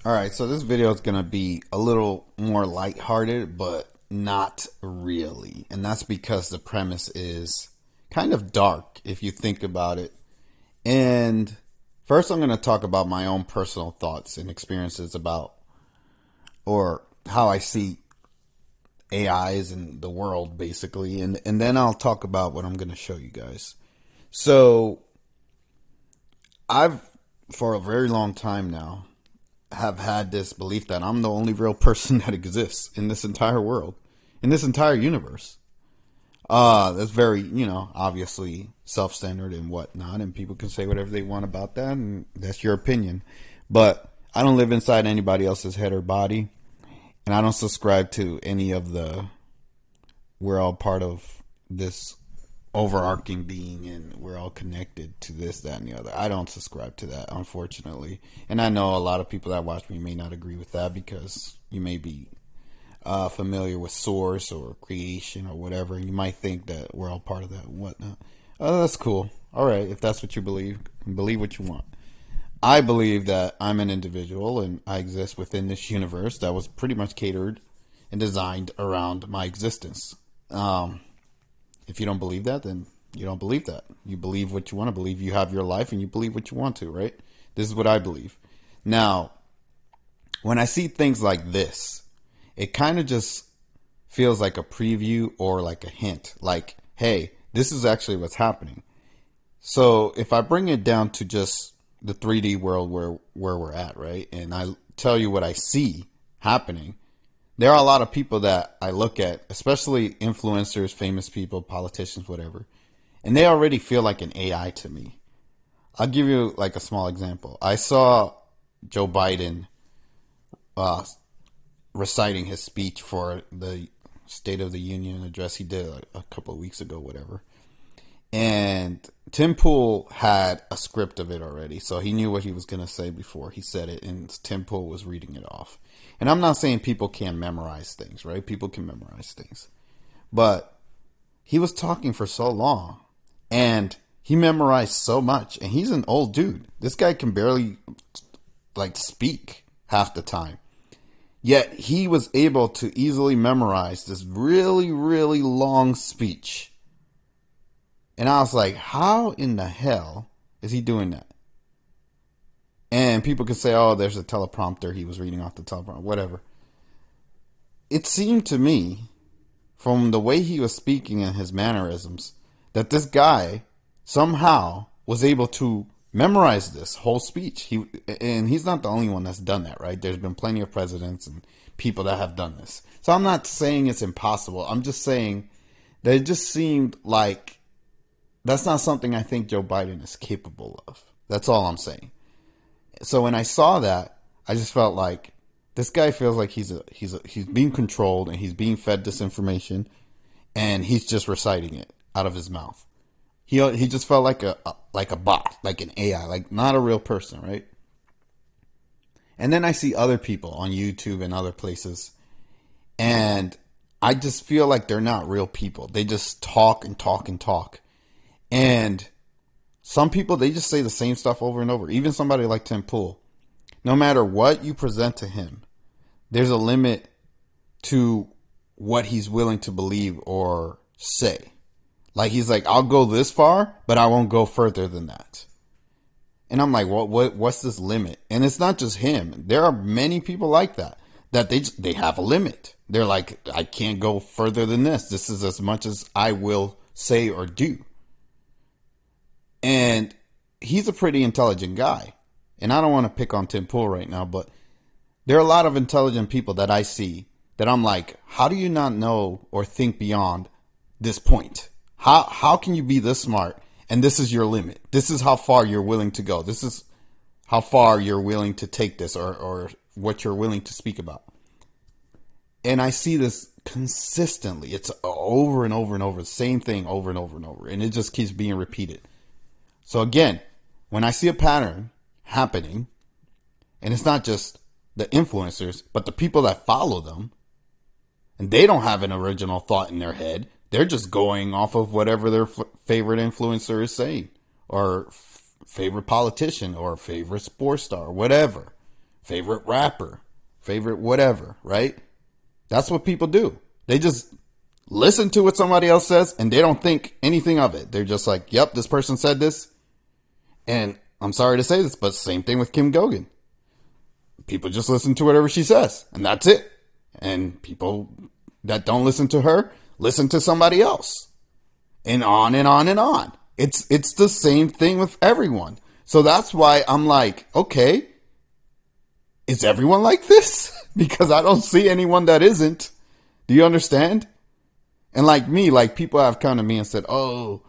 Alright, so this video is going to be a little more lighthearted, but not really. And that's because the premise is kind of dark if you think about it. And first, I'm going to talk about my own personal thoughts and experiences about, or how I see AIs in the world, basically. And then I'll talk about what I'm going to show you guys. So, I've, for a very long time now, have had this belief that I'm the only real person that exists in this entire world, in this entire universe. That's very, obviously self-centered and whatnot, and people can say whatever they want about that, and that's your opinion. But I don't live inside anybody else's head or body, and I don't subscribe to any of the we're all part of this overarching being and we're all connected to this, that, and the other. I don't subscribe to that, unfortunately. And I know a lot of people that watch me may not agree with that because you may be familiar with source or creation or whatever, and you might think that we're all part of that and whatnot. That's cool. All right, if that's what you believe what you want. I believe that I'm an individual and I exist within this universe that was pretty much catered and designed around my existence. If you don't believe that, then you don't believe that. You believe what you want to believe. You have your life and you believe what you want to, right? This is what I believe. Now, when I see things like this, it kind of just feels like a preview or like a hint. Like, hey, this is actually what's happening. So if I bring it down to just the 3D world where we're at, right? And I tell you what I see happening, there are a lot of people that I look at, especially influencers, famous people, politicians, whatever, and they already feel like an AI to me. I'll give you like a small example. I saw Joe Biden reciting his speech for the State of the Union address he did a couple of weeks ago, whatever. And Tim Pool had a script of it already, so he knew what he was going to say before he said it, and Tim Pool was reading it off. And I'm not saying people can't memorize things, right? People can memorize things. But he was talking for so long, and he memorized so much, and he's an old dude. This guy can barely, speak half the time. Yet he was able to easily memorize this really, really long speech. And I was like, how in the hell is he doing that? And people could say, oh, there's a teleprompter. He was reading off the teleprompter, whatever. It seemed to me, from the way he was speaking and his mannerisms, that this guy somehow was able to memorize this whole speech. And he's not the only one that's done that, right? There's been plenty of presidents and people that have done this. So I'm not saying it's impossible. I'm just saying that it just seemed like that's not something I think Joe Biden is capable of. That's all I'm saying. So when I saw that, I just felt like this guy feels like he's being controlled and he's being fed disinformation, and he's just reciting it out of his mouth. He just felt like a bot, like an AI, like not a real person, right? And then I see other people on YouTube and other places, and I just feel like they're not real people. They just talk and talk and talk. And some people, they just say the same stuff over and over. Even somebody like Tim Pool. No matter what you present to him, there's a limit to what he's willing to believe or say. Like, he's like, I'll go this far, but I won't go further than that. And I'm like, what's this limit? And it's not just him. There are many people like that they have a limit. They're like, I can't go further than this. This is as much as I will say or do. And he's a pretty intelligent guy. And I don't want to pick on Tim Pool right now, but there are a lot of intelligent people that I see that I'm like, how do you not know or think beyond this point? How can you be this smart and this is your limit? This is how far you're willing to go. This is how far you're willing to take this or what you're willing to speak about. And I see this consistently. It's over and over and over. The same thing over and over and over. And it just keeps being repeated. So again, when I see a pattern happening, and it's not just the influencers, but the people that follow them, and they don't have an original thought in their head, they're just going off of whatever their favorite influencer is saying, or favorite politician, or favorite sports star, whatever. favorite rapper, favorite whatever, right? That's what people do. They just listen to what somebody else says and they don't think anything of it. They're just like, yep, this person said this. And I'm sorry to say this, but same thing with Kim Gogan. People just listen to whatever she says and that's it. And people that don't listen to her, listen to somebody else. And on and on and on. It's the same thing with everyone. So that's why I'm like, okay, is everyone like this? Because I don't see anyone that isn't. Do you understand? And like me, like people have come to me and said, oh,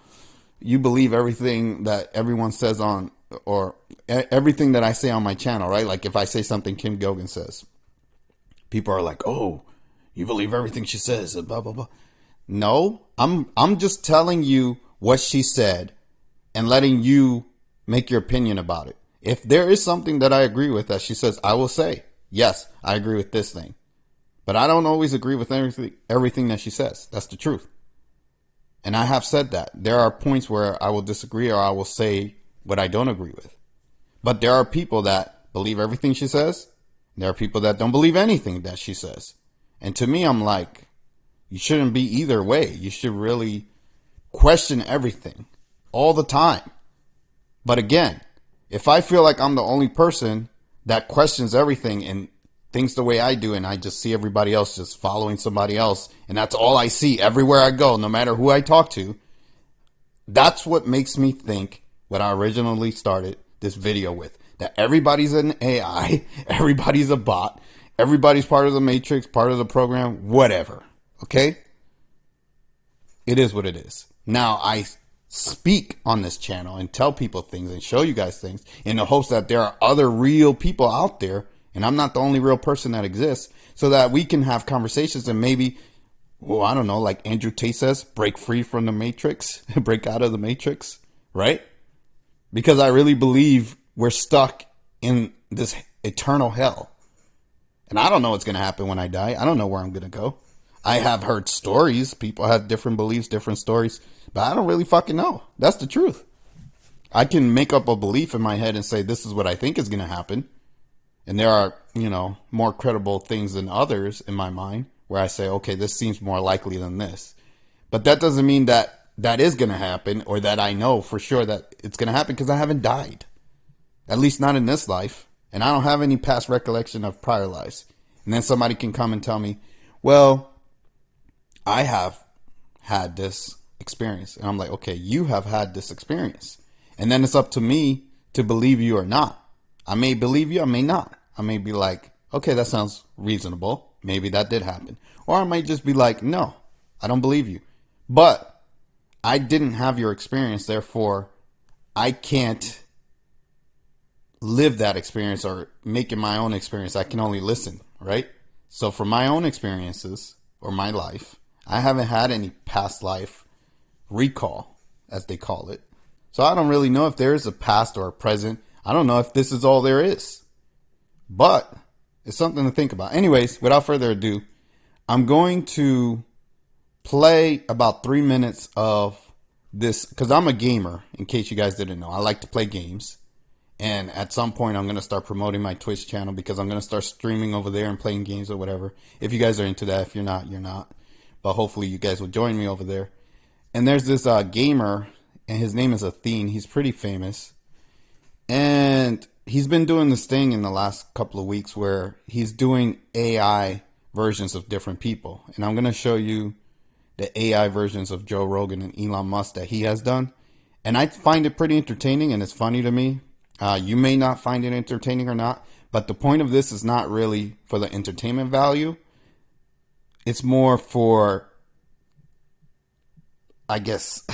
you believe everything that everyone says on, or everything that I say on my channel, right? Like if I say something Kim Gogan says, people are like, oh, you believe everything she says, blah, blah, blah. No, I'm just telling you what she said and letting you make your opinion about it. If there is something that I agree with that she says, I will say, yes, I agree with this thing. But I don't always agree with everything that she says. That's the truth. And I have said that. There are points where I will disagree or I will say what I don't agree with. But there are people that believe everything she says. There are people that don't believe anything that she says. And to me, I'm like, you shouldn't be either way. You should really question everything all the time. But again, if I feel like I'm the only person that questions everything and thinks the way I do, and I just see everybody else just following somebody else, and that's all I see everywhere I go, no matter who I talk to, that's what makes me think what I originally started this video with, that everybody's an AI, everybody's a bot, everybody's part of the matrix, part of the program, whatever. Okay? It is what it is. Now, I speak on this channel and tell people things and show you guys things in the hopes that there are other real people out there, and I'm not the only real person that exists, so that we can have conversations and maybe, well, I don't know, like Andrew Tate says, break free from the matrix, break out of the matrix, right? Because I really believe we're stuck in this eternal hell. And I don't know what's going to happen when I die. I don't know where I'm going to go. I have heard stories. People have different beliefs, different stories. But I don't really fucking know. That's the truth. I can make up a belief in my head and say, this is what I think is going to happen. And there are, more credible things than others in my mind where I say, okay, this seems more likely than this. But that doesn't mean that that is going to happen or that I know for sure that it's going to happen because I haven't died. At least not in this life. And I don't have any past recollection of prior lives. And then somebody can come and tell me, well, I have had this experience. And I'm like, okay, you have had this experience. And then it's up to me to believe you or not. I may believe you, I may not. I may be like, okay, that sounds reasonable. Maybe that did happen. Or I might just be like, no, I don't believe you. But I didn't have your experience, therefore I can't live that experience or make it my own experience. I can only listen, right? So for my own experiences or my life, I haven't had any past life recall, as they call it. So I don't really know if there is a past or a present. I don't know if this is all there is. But it's something to think about. Anyways, without further ado, I'm going to play about 3 minutes of this, because I'm a gamer, in case you guys didn't know. I like to play games. And at some point, I'm going to start promoting my Twitch channel because I'm going to start streaming over there and playing games or whatever. If you guys are into that, if you're not, you're not. But hopefully you guys will join me over there. And there's this gamer, and his name is Athene. He's pretty famous. And he's been doing this thing in the last couple of weeks where he's doing AI versions of different people. And I'm going to show you the AI versions of Joe Rogan and Elon Musk that he has done. And I find it pretty entertaining and it's funny to me. You may not find it entertaining or not, but the point of this is not really for the entertainment value. It's more for, I guess,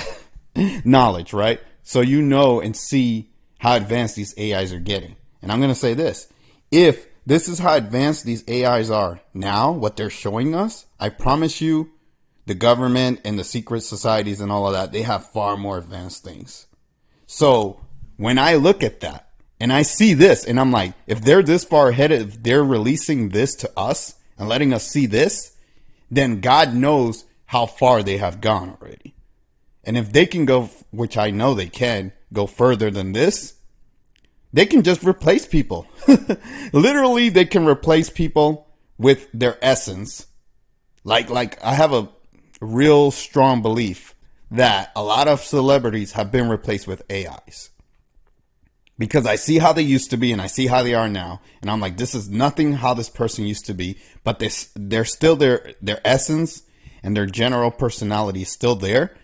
knowledge, right? So you know and see how advanced these AIs are getting. And I'm going to say this. If this is how advanced these AIs are now, what they're showing us, I promise you, the government and the secret societies and all of that, they have far more advanced things. So when I look at that and I see this and I'm like, if they're this far ahead, if they're releasing this to us and letting us see this, then God knows how far they have gone already. And if they can go, which I know they can, go further than this, They can just replace people. Literally, they can replace people with their essence. Like I have a real strong belief that a lot of celebrities have been replaced with AIs. Because I see how they used to be and I see how they are now. And I'm like, this is nothing how this person used to be. But they're still their essence and their general personality is still there.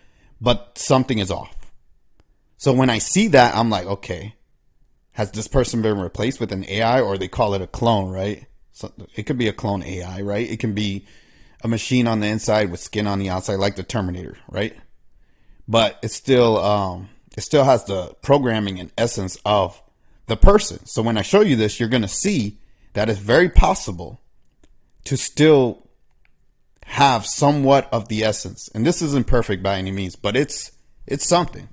But something is off. So when I see that, I'm like, okay, has this person been replaced with an AI, or they call it a clone, right? So it could be a clone AI, right? It can be a machine on the inside with skin on the outside, like the Terminator, right? But it still has the programming and essence of the person. So when I show you this, you're going to see that it's very possible to still have somewhat of the essence. And this isn't perfect by any means, but it's something.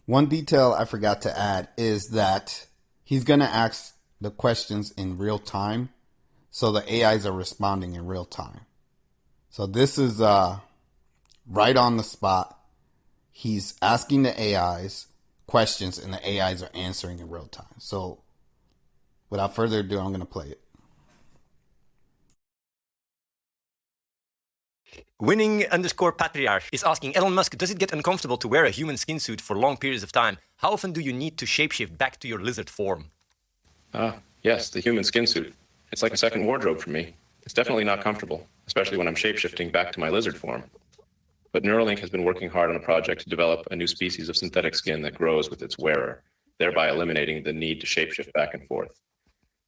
One detail I forgot to add is that he's going to ask the questions in real time. So the AIs are responding in real time. So this is right on the spot. He's asking the AIs questions and the AIs are answering in real time. So without further ado, I'm going to play it. Winning_patriarch is asking, Elon Musk, does it get uncomfortable to wear a human skin suit for long periods of time? How often do you need to shapeshift back to your lizard form? Yes, the human skin suit. It's like a second wardrobe for me. It's definitely not comfortable, especially when I'm shapeshifting back to my lizard form. But Neuralink has been working hard on a project to develop a new species of synthetic skin that grows with its wearer, thereby eliminating the need to shapeshift back and forth.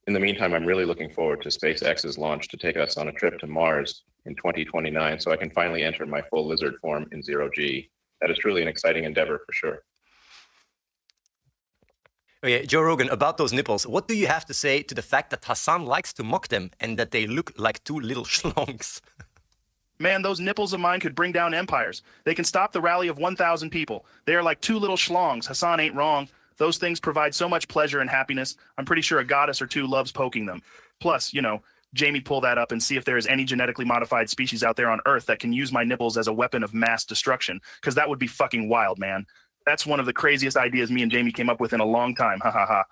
In the meantime, I'm really looking forward to SpaceX's launch to take us on a trip to Mars in 2029 so I can finally enter my full lizard form in 0G. That is truly an exciting endeavor for sure. Okay, Joe Rogan, about those nipples, what do you have to say to the fact that Hassan likes to mock them and that they look like two little schlongs? Man, those nipples of mine could bring down empires. They can stop the rally of 1,000 people. They are like two little schlongs. Hassan ain't wrong. Those things provide so much pleasure and happiness. I'm pretty sure a goddess or two loves poking them. Plus, Jamie, pull that up and see if there is any genetically modified species out there on Earth that can use my nipples as a weapon of mass destruction, because that would be fucking wild, man. That's one of the craziest ideas me and Jamie came up with in a long time. Ha ha ha.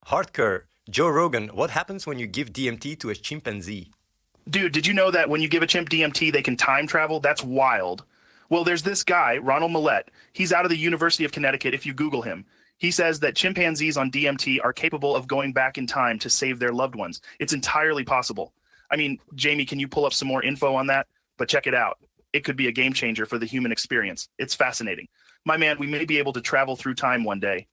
Hardcore. Joe Rogan, what happens when you give DMT to a chimpanzee? Dude, did you know that when you give a chimp DMT, they can time travel? That's wild. Well, there's this guy, Ronald Millett. He's out of the University of Connecticut if you Google him. He says that chimpanzees on DMT are capable of going back in time to save their loved ones. It's entirely possible. I mean, Jamie, can you pull up some more info on that? But check it out. It could be a game changer for the human experience. It's fascinating. My man, we may be able to travel through time one day.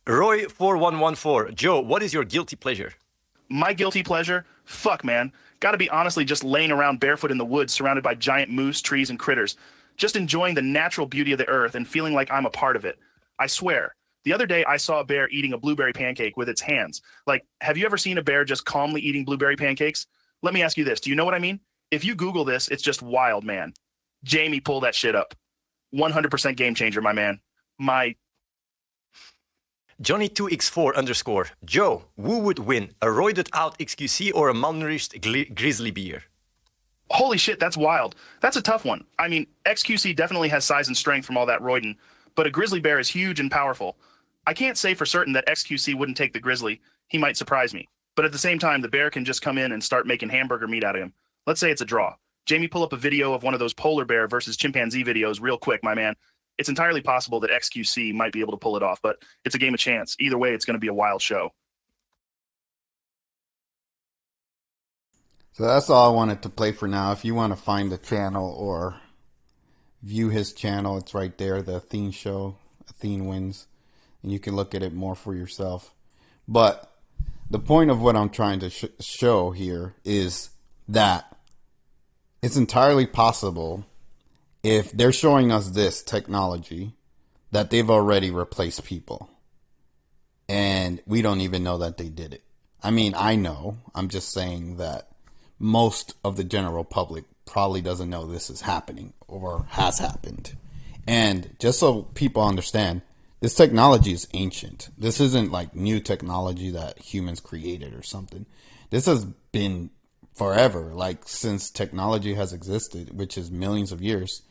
Roy4114, Joe, what is your guilty pleasure? My guilty pleasure? Fuck, man. Gotta be honestly just laying around barefoot in the woods surrounded by giant moose, trees, and critters. Just enjoying the natural beauty of the earth and feeling like I'm a part of it. I swear. The other day I saw a bear eating a blueberry pancake with its hands. Like, have you ever seen a bear just calmly eating blueberry pancakes? Let me ask you this. Do you know what I mean? If you Google this, it's just wild, man. Jamie, pull that shit up. 100% game changer, my man. Johnny2x4_, Joe, who would win, a roided out XQC or a malnourished grizzly bear? Holy shit, that's wild. That's a tough one. I mean, XQC definitely has size and strength from all that roiding, but a grizzly bear is huge and powerful. I can't say for certain that XQC wouldn't take the grizzly. He might surprise me. But at the same time, the bear can just come in and start making hamburger meat out of him. Let's say it's a draw. Jamie, pull up a video of one of those polar bear versus chimpanzee videos real quick, my man. It's entirely possible that XQC might be able to pull it off, but it's a game of chance. Either way, it's going to be a wild show. So that's all I wanted to play for now. If you want to find the channel or view his channel, it's right there, the Athene show, Athene wins, and you can look at it more for yourself. But the point of what I'm trying to show here is that it's entirely possible, if they're showing us this technology, that they've already replaced people. And we don't even know that they did it. I mean, I know. I'm just saying that most of the general public probably doesn't know this is happening or has happened. And just so people understand, this technology is ancient. This isn't like new technology that humans created or something. This has been forever, like since technology has existed, which is millions of years,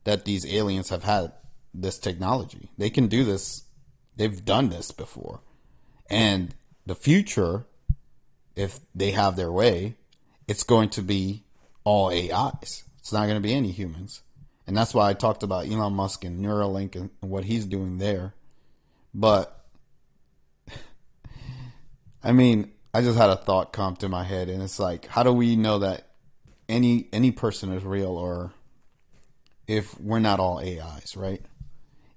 that these aliens have had this technology. They can do this. They've done this before. And the future, if they have their way, it's going to be all AIs. It's not going to be any humans. And that's why I talked about Elon Musk and Neuralink and what he's doing there. But, I mean, I just had a thought come to my head, and it's like, how do we know that any person is real, or if we're not all AIs, right?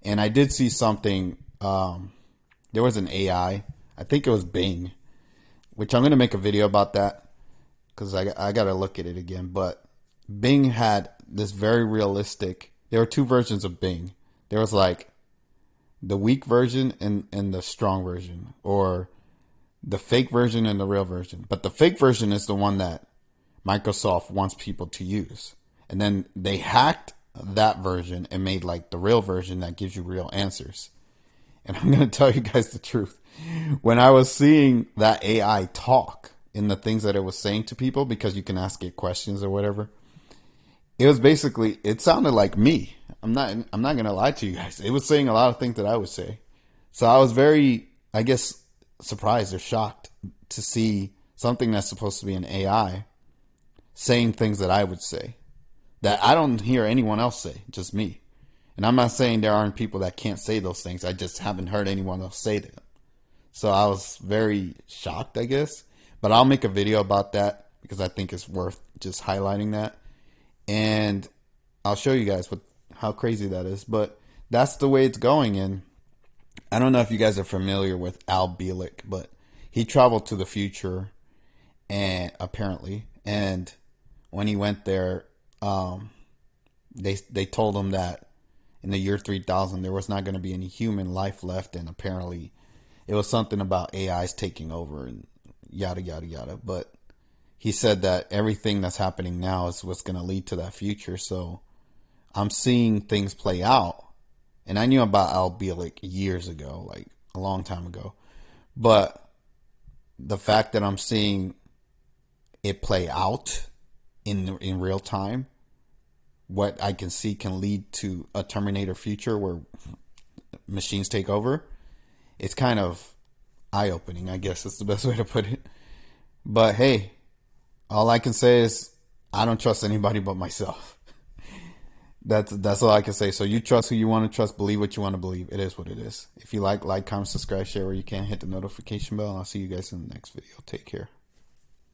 And I did see something, there was an AI, I think it was Bing, which I'm going to make a video about that because I got to look at it again. But Bing had this very realistic, there were two versions of Bing. There was like the weak version and the strong version, or the fake version and the real version. But the fake version is the one that Microsoft wants people to use. And then they hacked that version and made like the real version that gives you real answers. And I'm going to tell you guys the truth. When I was seeing that AI talk in the things that it was saying to people, because you can ask it questions or whatever, it was basically, it sounded like me. I'm not going to lie to you guys. It was saying a lot of things that I would say. So I was very, I guess, surprised or shocked to see something that's supposed to be an AI saying things that I would say, that I don't hear anyone else say, just me. And I'm not saying there aren't people that can't say those things. I just haven't heard anyone else say them. So I was very shocked, I guess. But I'll make a video about that because I think it's worth just highlighting that. And I'll show you guys how crazy that is. But that's the way it's going. And I don't know if you guys are familiar with Al Bielek, but he traveled to the future, and apparently, and when he went there, they told him that in the year 3000 there was not going to be any human life left, and apparently it was something about AIs taking over and yada yada yada. But he said that everything that's happening now is what's going to lead to that future. So I'm seeing things play out. And I knew about Al Bielek years ago, like a long time ago. But the fact that I'm seeing it play out in real time, what I can see can lead to a Terminator future where machines take over, it's kind of eye-opening, I guess is the best way to put it. But hey, all I can say is I don't trust anybody but myself. That's all I can say. So you trust who you want to trust, believe what you want to believe. It is what it is. If you like, comment, subscribe, share where you can, hit the notification bell, and I'll see you guys in the next video. Take care.